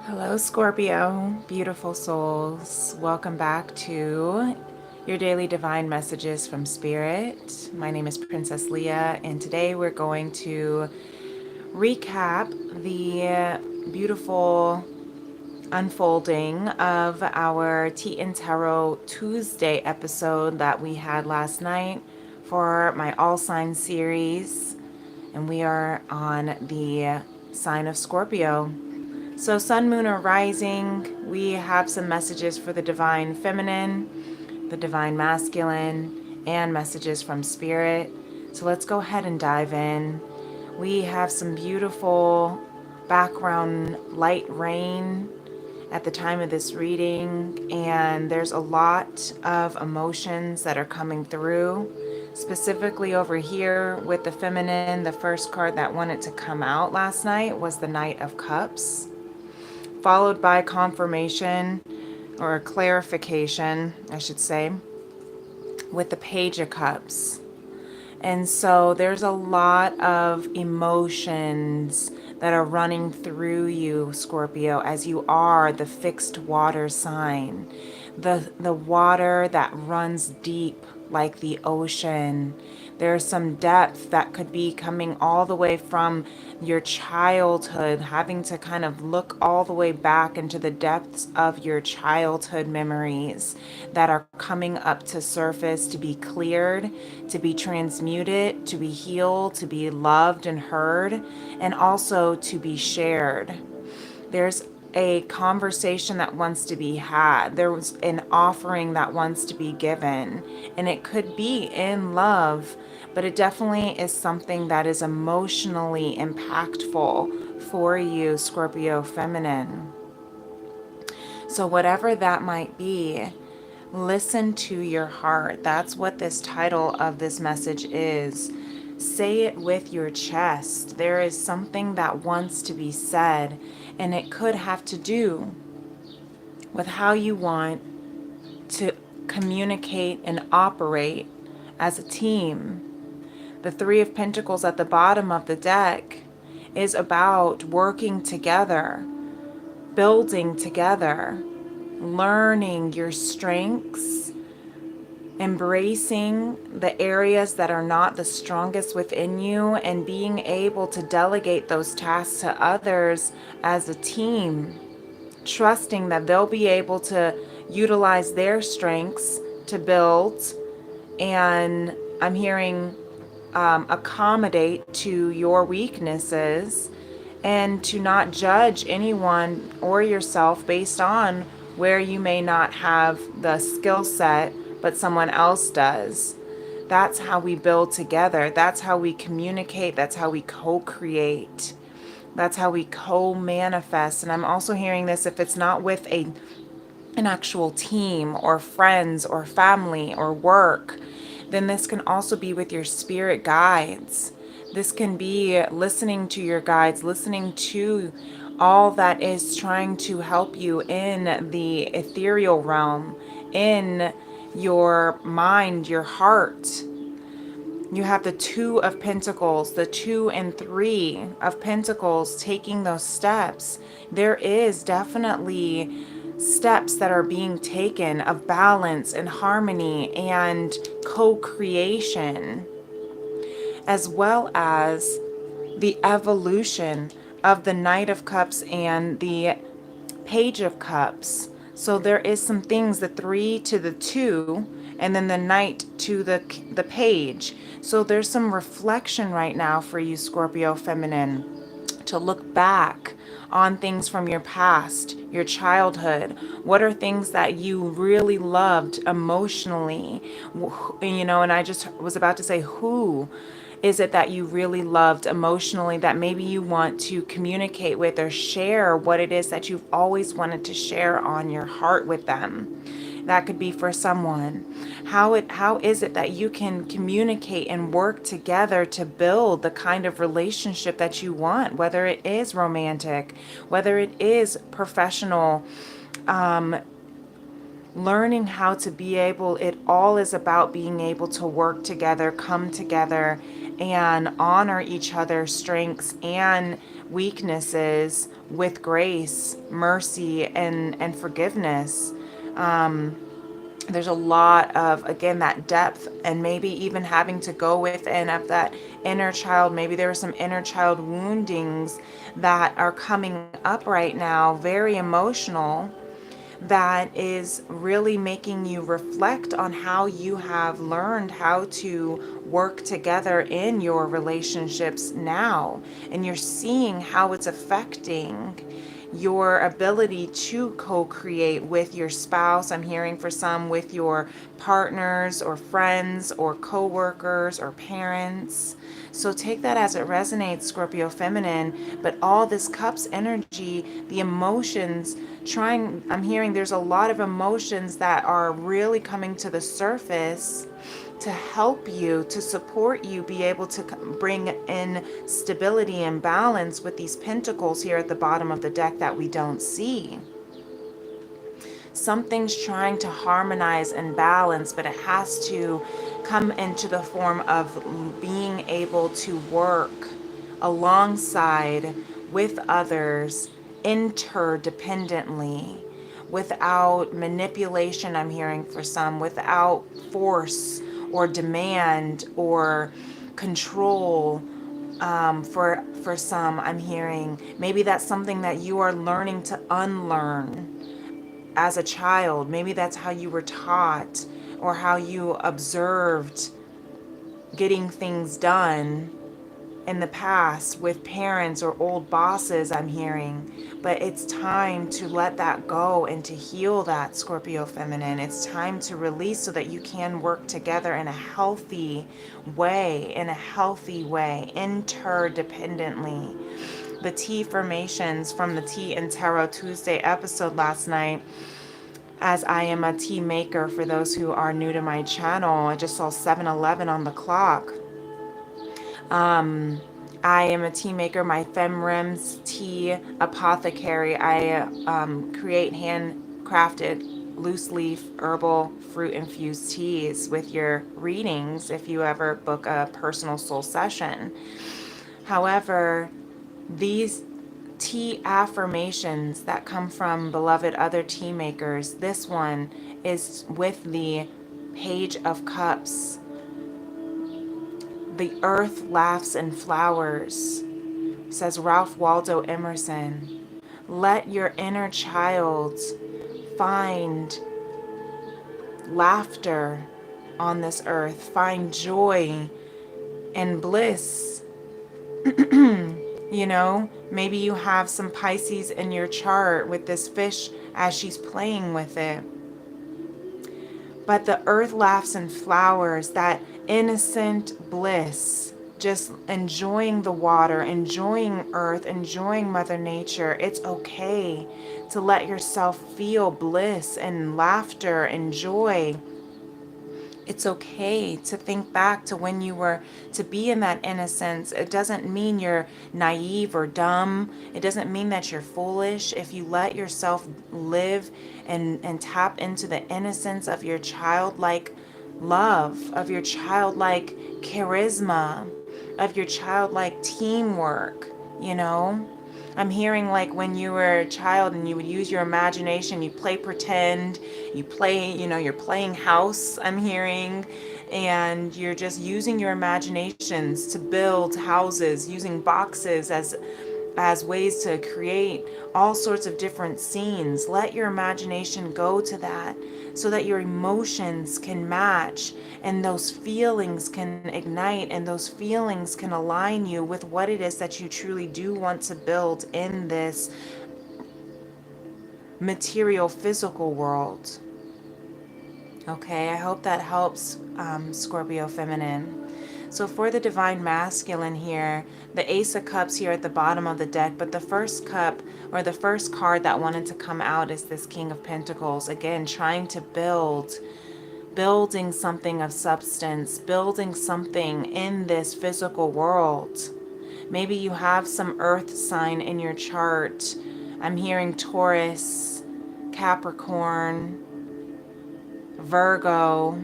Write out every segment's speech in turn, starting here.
Hello, Scorpio, beautiful souls. Welcome back to your daily divine messages from Spirit. My name is Princess Leah, and today we're going to recap the beautiful unfolding of our Tea+Tarot Tuesday episode that we had last night for my All Signs series. And we are on the sign of Scorpio. So, sun, moon, or rising, we have some messages for the divine feminine, the divine masculine, and messages from spirit. So, let's go ahead and dive in. We have some beautiful background light rain at the time of this reading, and there's a lot of emotions that are coming through. Specifically, over here with the feminine, the first card that wanted to come out last night was the Knight of Cups, followed by confirmation or clarification, I should say, with the Page of Cups. And so there's a lot of emotions that are running through you, Scorpio, as you are the fixed water sign. The water that runs deep like the ocean. There's some depth that could be coming all the way from your childhood, having to kind of look all the way back into the depths of your childhood memories that are coming up to surface to be cleared, to be transmuted, to be healed, to be loved and heard, and also to be shared. There's a conversation that wants to be had. There was an offering that wants to be given. And it could be in love, but it definitely is something that is emotionally impactful for you, Scorpio feminine. So, whatever that might be, listen to your heart. That's what this title of this message is. Say it with your chest. There is something that wants to be said, and it could have to do with how you want to communicate and operate as a team. The Three of Pentacles at the bottom of the deck is about working together, building together, learning your strengths, embracing the areas that are not the strongest within you, and being able to delegate those tasks to others as a team, trusting that they'll be able to utilize their strengths to build. And I'm hearing accommodate to your weaknesses, and to not judge anyone or yourself based on where you may not have the skill set, but someone else does. That's how we build together. That's how we communicate. That's how we co-create. That's how we co-manifest. And I'm also hearing this, if it's not with an actual team or friends or family or work, then this can also be with your spirit guides. This can be listening to your guides, listening to all that is trying to help you in the ethereal realm, in your mind, your heart. You have the Two of Pentacles, the 2 and 3 of Pentacles taking those steps. There is definitely steps that are being taken of balance and harmony and co-creation, as well as the evolution of the Knight of Cups and the Page of Cups. So there is some things, the 3 to the 2, and then the Knight to the Page. So there's some reflection right now for you, Scorpio feminine, to look back on things from your past, your childhood. What are things that you really loved emotionally? And I just was about to say, who is it that you really loved emotionally that maybe you want to communicate with or share what it is that you've always wanted to share on your heart with them? That could be for someone. How is it that you can communicate and work together to build the kind of relationship that you want, whether it is romantic, whether it is professional, learning how to be able, it all is about being able to work together, come together, and honor each other's strengths and weaknesses with grace, mercy, and forgiveness. There's a lot of, again, that depth, and maybe even having to go within of that inner child. Maybe there are some inner child woundings that are coming up right now, very emotional, that is really making you reflect on how you have learned how to work together in your relationships now. And you're seeing how it's affecting your ability to co-create with your spouse. I'm hearing for some with your partners or friends or co-workers or parents. So take that as it resonates, Scorpio feminine. But all this cups energy, the emotions, I'm hearing there's a lot of emotions that are really coming to the surface to help you, to support you, be able to bring in stability and balance with these pentacles here at the bottom of the deck that we don't see. Something's trying to harmonize and balance, but it has to come into the form of being able to work alongside with others interdependently, without manipulation. I'm hearing for some, without force or demand or control. For some, I'm hearing maybe that's something that you are learning to unlearn as a child. Maybe that's how you were taught or how you observed getting things done in the past with parents or old bosses, I'm hearing. But it's time to let that go and to heal that, Scorpio feminine. It's time to release so that you can work together in a healthy way, interdependently. The Tea formations from the Tea and Tarot Tuesday episode last night, as I am a tea maker, for those who are new to my channel, I just saw 7:11 on the clock. I am a tea maker. My FemRems tea apothecary. I create handcrafted loose leaf herbal fruit infused teas with your readings if you ever book a personal soul session. However, these tea affirmations that come from beloved other tea makers, this one is with the Page of Cups. The earth laughs and flowers, says Ralph Waldo Emerson. Let your inner child find laughter on this earth, find joy and bliss. You know, maybe you have some Pisces in your chart with this fish as she's playing with it. But the earth laughs and flowers, that innocent bliss, just enjoying the water, enjoying earth, enjoying Mother Nature. It's okay to let yourself feel bliss and laughter and joy. It's okay to think back to when you were to be in that innocence. It doesn't mean you're naive or dumb. It doesn't mean that you're foolish. If you let yourself live and tap into the innocence of your childlike love, of your childlike charisma, of your childlike teamwork, you know? I'm hearing like when you were a child and you would use your imagination, you play pretend, you play, you're playing house, I'm hearing, and you're just using your imaginations to build houses, using boxes as ways to create all sorts of different scenes. Let your imagination go to that so that your emotions can match and those feelings can ignite and those feelings can align you with what it is that you truly do want to build in this material physical world. Okay, I hope that helps, Scorpio feminine. So for the divine masculine here, the Ace of Cups here at the bottom of the deck, but the first cup or the first card that wanted to come out is this King of Pentacles. Again, trying to building something of substance, building something in this physical world. Maybe you have some earth sign in your chart. I'm hearing Taurus, Capricorn, Virgo,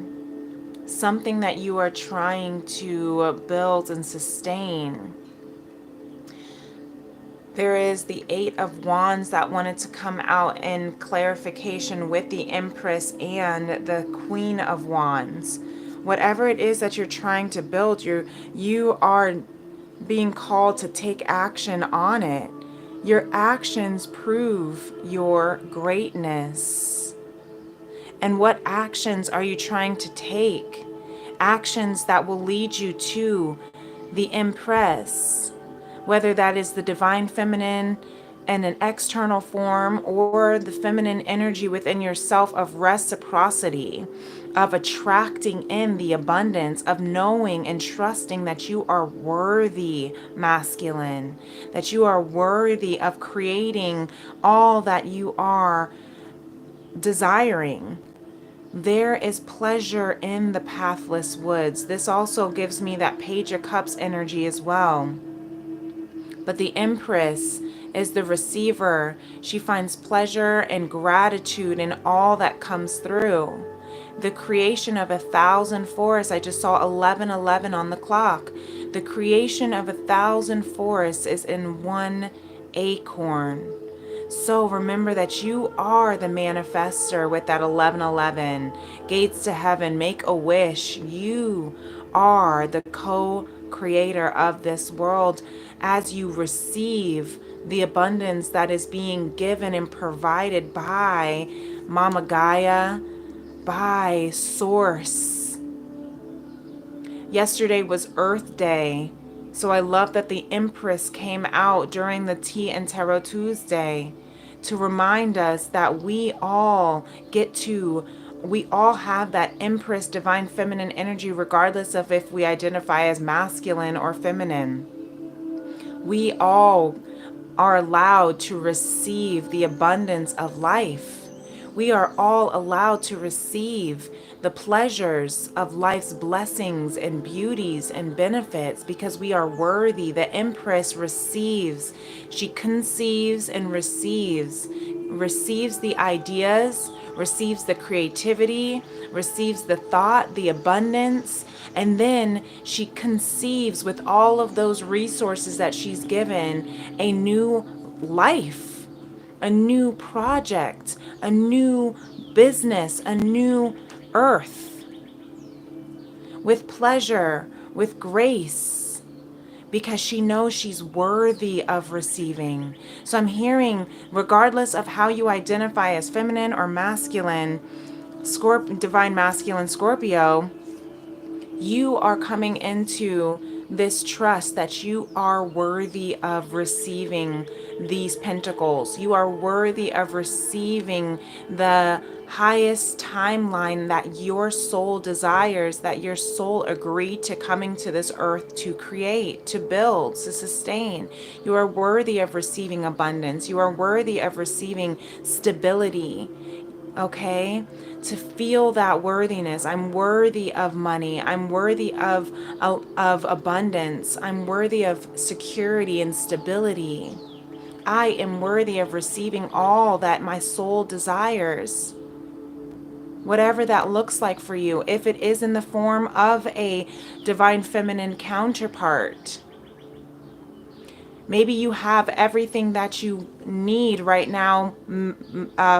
something that you are trying to build and sustain. There is the Eight of Wands that wanted to come out in clarification with the Empress and the Queen of Wands. Whatever it is that you're trying to build, you are being called to take action on it. Your actions prove your greatness. And what actions are you trying to take? Actions that will lead you to the Empress, whether that is the divine feminine in an external form or the feminine energy within yourself of reciprocity, of attracting in the abundance, of knowing and trusting that you are worthy, masculine, that you are worthy of creating all that you are desiring. There is pleasure in the pathless woods. This also gives me that Page of Cups energy as well. But the Empress is the receiver. She finds pleasure and gratitude in all that comes through. The creation of 1,000 forests. I just saw 11:11 on the clock. The creation of 1,000 forests is in one acorn. So remember that you are the manifester with that 11:11. Gates to heaven, make a wish. You are the co-creator of this world as you receive the abundance that is being given and provided by Mama Gaia, by Source. Yesterday was Earth Day. So I love that the Empress came out during the Tea and Tarot Tuesday to remind us that we all have that Empress divine feminine energy, regardless of if we identify as masculine or feminine. We all are allowed to receive the abundance of life. We are all allowed to receive the pleasures of life's blessings and beauties and benefits because we are worthy. The Empress receives, she conceives and receives the ideas, receives the creativity, receives the thought, the abundance, and then she conceives with all of those resources that she's given a new life, a new project, a new business, a new earth, with pleasure, with grace, because she knows she's worthy of receiving. So I'm hearing, regardless of how you identify as feminine or masculine, divine masculine Scorpio, you are coming into this trust that you are worthy of receiving these pentacles. You are worthy of receiving the highest timeline that your soul desires, that your soul agreed to coming to this earth to create, to build, to sustain. You are worthy of receiving abundance. You are worthy of receiving stability. Okay, to feel that worthiness. I'm worthy of money. I'm worthy of abundance. I'm worthy of security and stability. I am worthy of receiving all that my soul desires, whatever that looks like for you. If it is in the form of a divine feminine counterpart, maybe you have everything that you need right now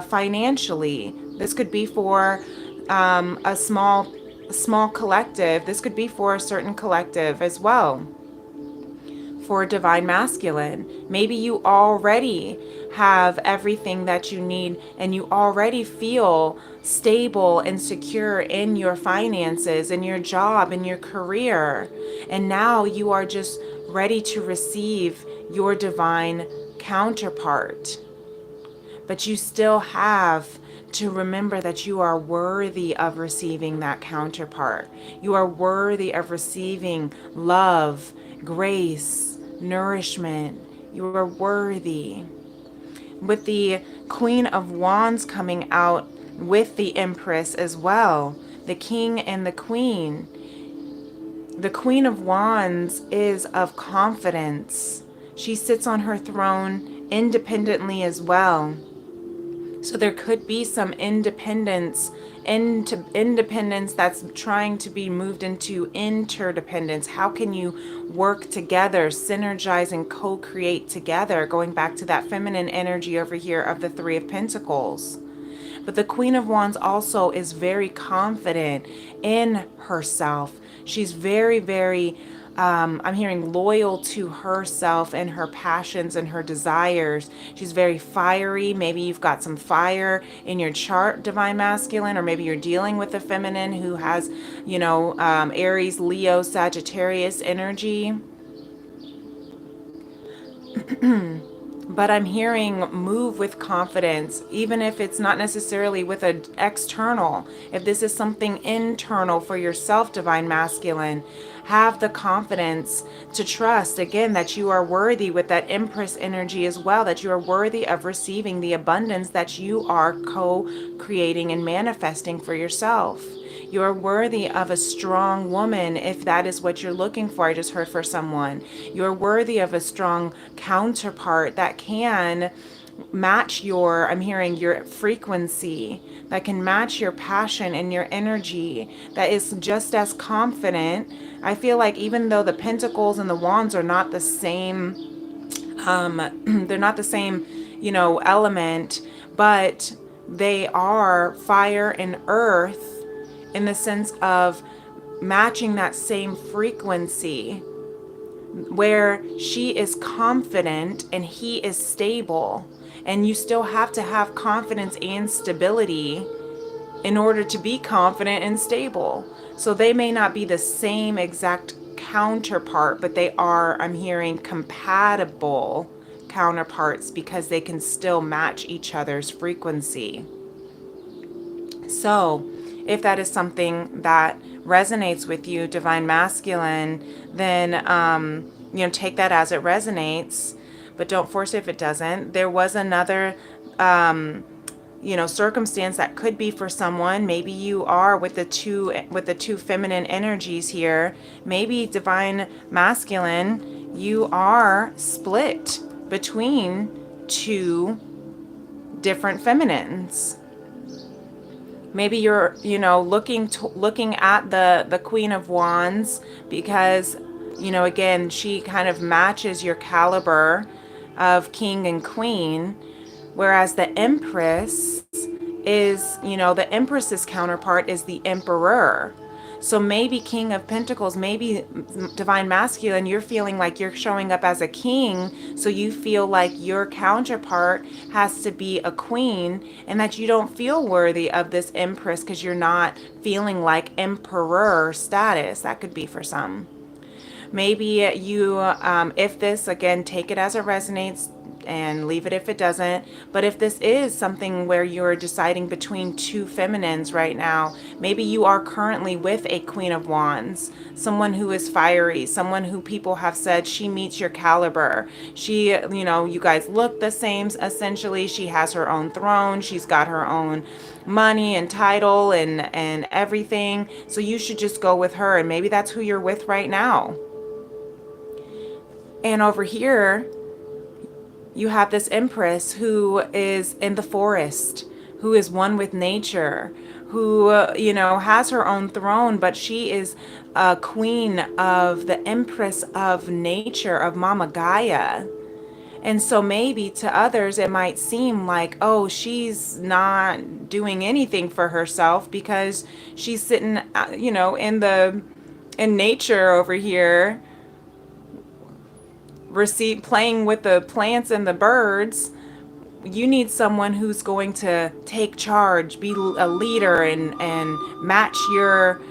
financially. This could be for a small collective. This could be for a certain collective as well. For divine masculine, maybe you already have everything that you need and you already feel stable and secure in your finances, in your job, in your career. And now you are just ready to receive your divine counterpart. But you still have to remember that you are worthy of receiving that counterpart. You are worthy of receiving love, grace, nourishment. You are worthy. With the Queen of Wands coming out with the Empress as well, the King and the Queen. The Queen of Wands is of confidence. She sits on her throne independently as well, So there could be some independence that's trying to be moved into interdependence. How can you work together, synergize and co-create together? Going back to that feminine energy over here of the Three of Pentacles. But the Queen of Wands also is very confident in herself. She's very, very, I'm hearing loyal to herself and her passions and her desires. She's very fiery. Maybe you've got some fire in your chart, Divine Masculine, or maybe you're dealing with a feminine who has, Aries, Leo, Sagittarius energy. But I'm hearing move with confidence, even if it's not necessarily with an external. If this is something internal for yourself, Divine Masculine, have the confidence to trust, again, that you are worthy with that Empress energy as well, that you are worthy of receiving the abundance that you are co-creating and manifesting for yourself. You're worthy of a strong woman if that is what you're looking for. I just heard for someone. You're worthy of a strong counterpart that can match your, I'm hearing your frequency, that can match your passion and your energy, that is just as confident. I feel like even though the pentacles and the wands are not the same, they're not the same, element, but they are fire and earth in the sense of matching that same frequency, where she is confident and he is stable. And you still have to have confidence and stability in order to be confident and stable. So they may not be the same exact counterpart, but they are, I'm hearing, compatible counterparts because they can still match each other's frequency. So if that is something that resonates with you, Divine Masculine, then, take that as it resonates, but don't force it if it doesn't. There was another, circumstance that could be for someone. Maybe you are with the two feminine energies here. Maybe Divine Masculine, you are split between two different feminines. Maybe you're, looking at the Queen of Wands because, again, she kind of matches your caliber of king and queen, whereas the Empress is, the Empress's counterpart is the Emperor. So maybe King of Pentacles, maybe Divine Masculine, you're feeling like you're showing up as a king, so you feel like your counterpart has to be a queen, and that you don't feel worthy of this Empress because you're not feeling like Emperor status. That could be for some. Maybe you, if this, again, take it as it resonates and leave it if it doesn't. But if this is something where you're deciding between two feminines right now, maybe you are currently with a Queen of Wands, someone who is fiery, someone who people have said she meets your caliber. She, you guys look the same essentially. She has her own throne. She's got her own money and title and everything. So you should just go with her. And maybe that's who you're with right now. And over here, you have this Empress who is in the forest, who is one with nature, who, has her own throne, but she is a queen of the Empress of nature, of Mama Gaia. And so maybe to others, it might seem like, oh, she's not doing anything for herself because she's sitting, in nature over here, playing with the plants and the birds. You need someone who's going to take charge, be a leader, and match your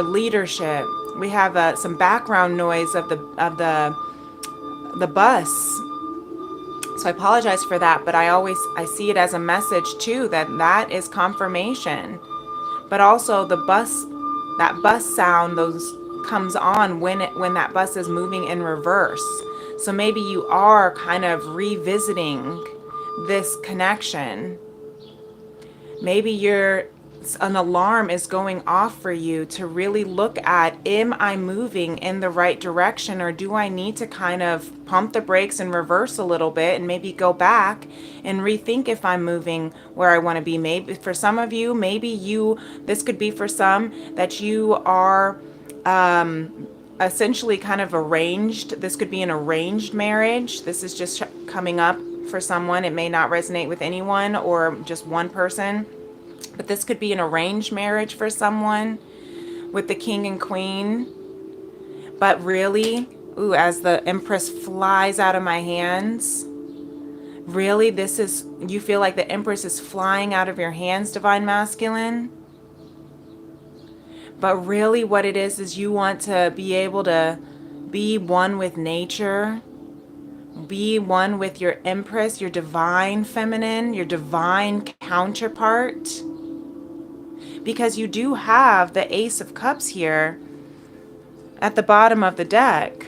leadership. We have some background noise of the bus, so I apologize for that. But I see it as a message too, that is confirmation. But also that bus sound comes on when that bus is moving in reverse. So maybe you are kind of revisiting this connection. Maybe an alarm is going off for you to really look at, am I moving in the right direction, or do I need to kind of pump the brakes and reverse a little bit and maybe go back and rethink if I'm moving where I want to be. Maybe for some of you, this could be for some that you are essentially kind of arranged. This could be an arranged marriage. This is just coming up for someone. It may not resonate with anyone or just one person, but this could be an arranged marriage for someone with the king and queen. But really, ooh, as the Empress flies out of my hands, really, you feel like the Empress is flying out of your hands, Divine Masculine. But really what it is you want to be able to be one with nature, be one with your Empress, your Divine Feminine, your Divine counterpart. Because you do have the Ace of Cups here at the bottom of the deck.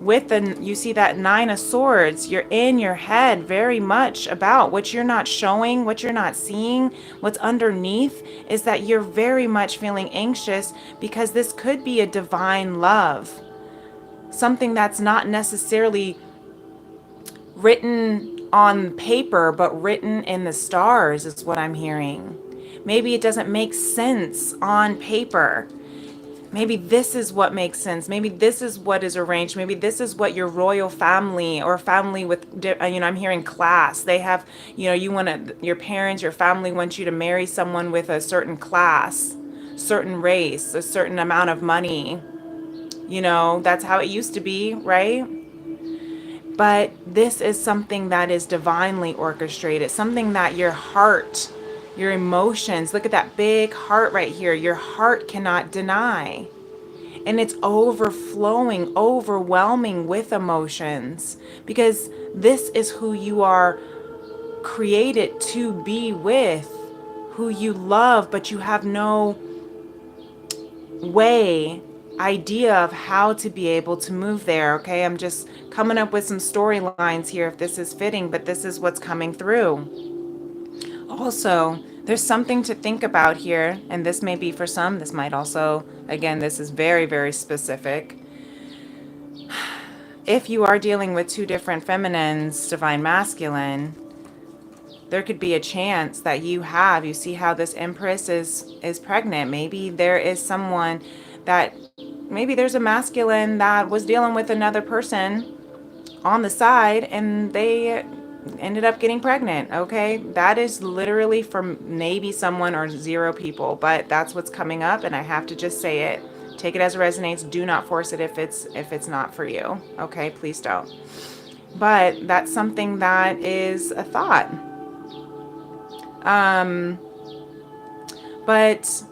You see that Nine of Swords. You're in your head very much about what you're not showing, what you're not seeing. What's underneath is that you're very much feeling anxious because this could be a divine love. Something that's not necessarily written on paper, but written in the stars is what I'm hearing. Maybe it doesn't make sense on paper. Maybe this is what makes sense. Maybe this is what is arranged. Maybe this is what your royal family or family with, I'm hearing class. They have, your parents, your family wants you to marry someone with a certain class, certain race, a certain amount of money. That's how it used to be, right? But this is something that is divinely orchestrated, something that your heart, your emotions, look at that big heart right here. Your heart cannot deny. And it's overflowing, overwhelming with emotions because this is who you are created to be with, who you love, but you have no idea of how to be able to move there. Okay, I'm just coming up with some storylines here if this is fitting, but this is what's coming through. Also, there's something to think about here, and this may be for some. This might also, again, this is very, very specific. If you are dealing with two different feminines, Divine Masculine, there could be a chance that you see how this Empress is pregnant. Maybe there is someone maybe there's a masculine that was dealing with another person on the side and they ended up getting pregnant. Okay, that is literally from maybe someone or zero people, but that's what's coming up, and I have to just say it. Take it as it resonates. Do not force it if it's not for you. Okay, please don't. But that's something that is a thought. But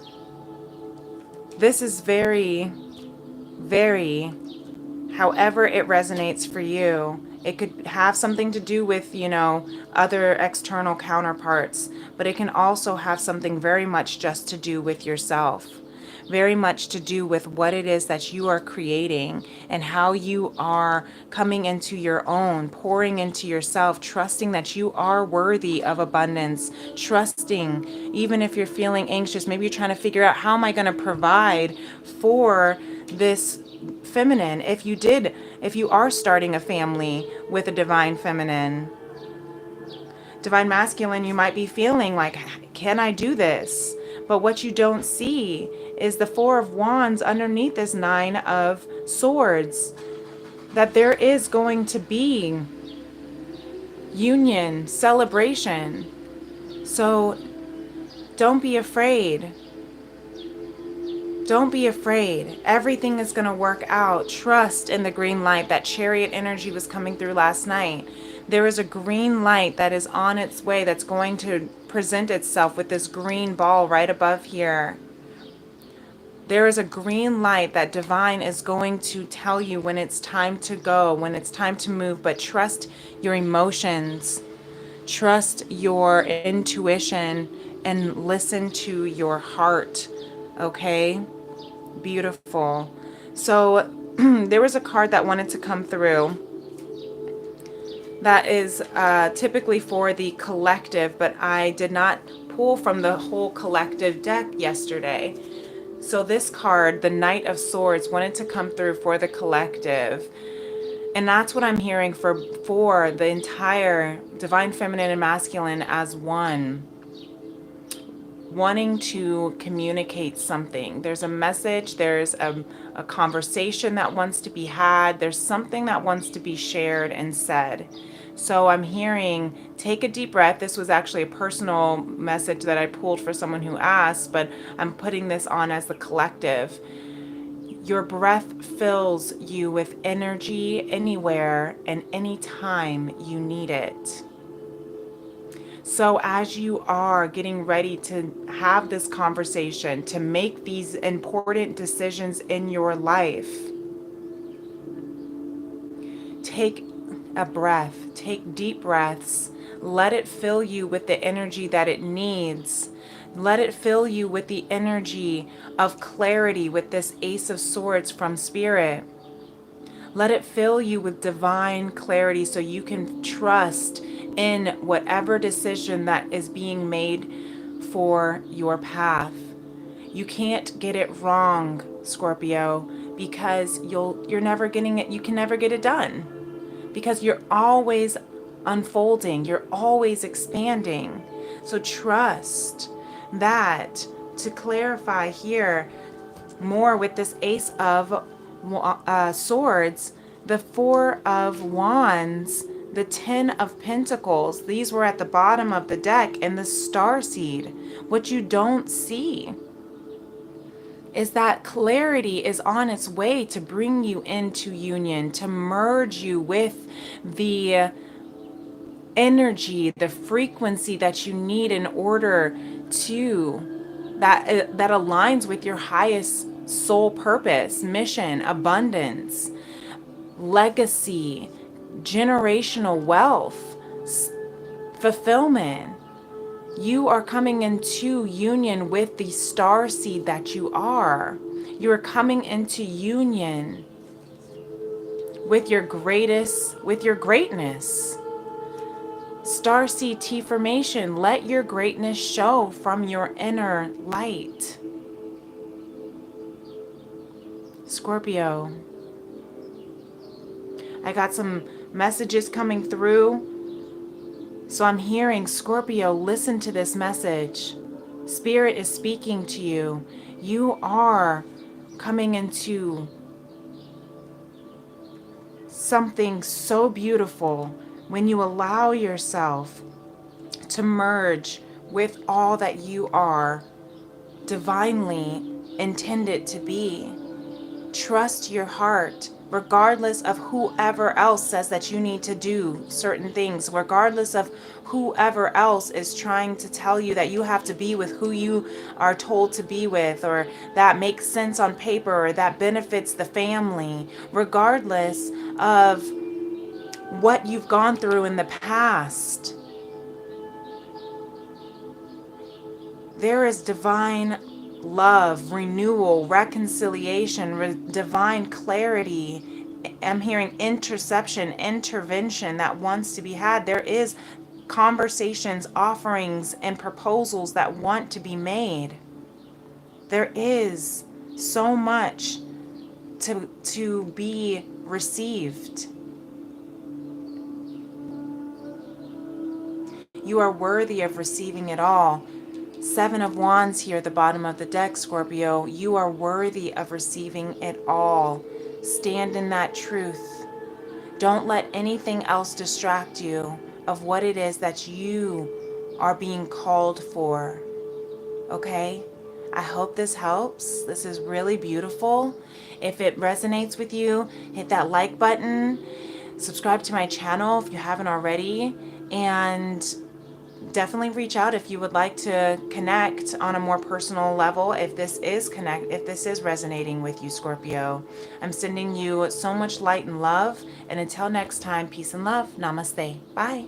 this is very, very, however it resonates for you. It could have something to do with, other external counterparts, but it can also have something very much just to do with yourself, very much to do with what it is that you are creating and how you are coming into your own, pouring into yourself, trusting that you are worthy of abundance, trusting, even if you're feeling anxious, maybe you're trying to figure out how am I going to provide for this feminine. If you are starting a family with a Divine Feminine, Divine Masculine, you might be feeling like, can I do this? But what you don't see is the Four of Wands underneath this Nine of Swords, that there is going to be union, celebration. So don't be afraid. Don't be afraid. Everything is going to work out. Trust in the green light. That Chariot energy was coming through last night. There is a green light that is on its way that's going to present itself with this green ball right above here. There is a green light that Divine is going to tell you when it's time to go, when it's time to move, but trust your emotions. Trust your intuition and listen to your heart. Okay? Beautiful. So there was a card that wanted to come through that is typically for the collective, but I did not pull from the whole collective deck yesterday. So this card, the Knight of Swords, wanted to come through for the collective. And that's what I'm hearing for the entire divine feminine and masculine as one, wanting to communicate something. There's a message, there's a conversation that wants to be had, there's something that wants to be shared and said. So I'm hearing, take a deep breath. This was actually a personal message that I pulled for someone who asked, but I'm putting this on as the collective. Your breath fills you with energy anywhere and anytime you need it. So, as you are getting ready to have this conversation, to make these important decisions in your life, take a breath, take deep breaths, let it fill you with the energy that it needs. Let it fill you with the energy of clarity with this Ace of Swords from Spirit. Let it fill you with divine clarity so you can trust in whatever decision that is being made for your path. You can't get it wrong, Scorpio, because you're never getting it, you can never get it done. Because you're always unfolding, you're always expanding. So trust that. To clarify here more with this Ace of Swords, the Four of Wands, the Ten of Pentacles, these were at the bottom of the deck, and the Starseed. What you don't see is that clarity is on its way to bring you into union, to merge you with the energy, the frequency that you need in order to that aligns with your highest soul purpose, mission, abundance, legacy, generational wealth, fulfillment. You are coming into union with the star seed that you are. You are coming into union with your greatness. Starseed T formation, let your greatness show from your inner light. Scorpio, I got some messages coming through. So I'm hearing, Scorpio, listen to this message. Spirit is speaking to you. You are coming into something so beautiful when you allow yourself to merge with all that you are divinely intended to be. Trust your heart, regardless of whoever else says that you need to do certain things, regardless of whoever else is trying to tell you that you have to be with who you are told to be with, or that makes sense on paper, or that benefits the family, regardless of what you've gone through in the past. There is divine love, renewal, reconciliation, divine clarity. I'm hearing interception, intervention that wants to be had. There is conversations, offerings, and proposals that want to be made. There is so much to be received. You are worthy of receiving it all. Seven of Wands here at the bottom of the deck, Scorpio. You are worthy of receiving it all. Stand in that truth. Don't let anything else distract you of what it is that you are being called for. Okay? I hope this helps. This is really beautiful. If it resonates with you, hit that like button. Subscribe to my channel if you haven't already. And definitely reach out if you would like to connect on a more personal level. If this is resonating with you, Scorpio, I'm sending you so much light and love. And until next time, peace and love. Namaste. Bye.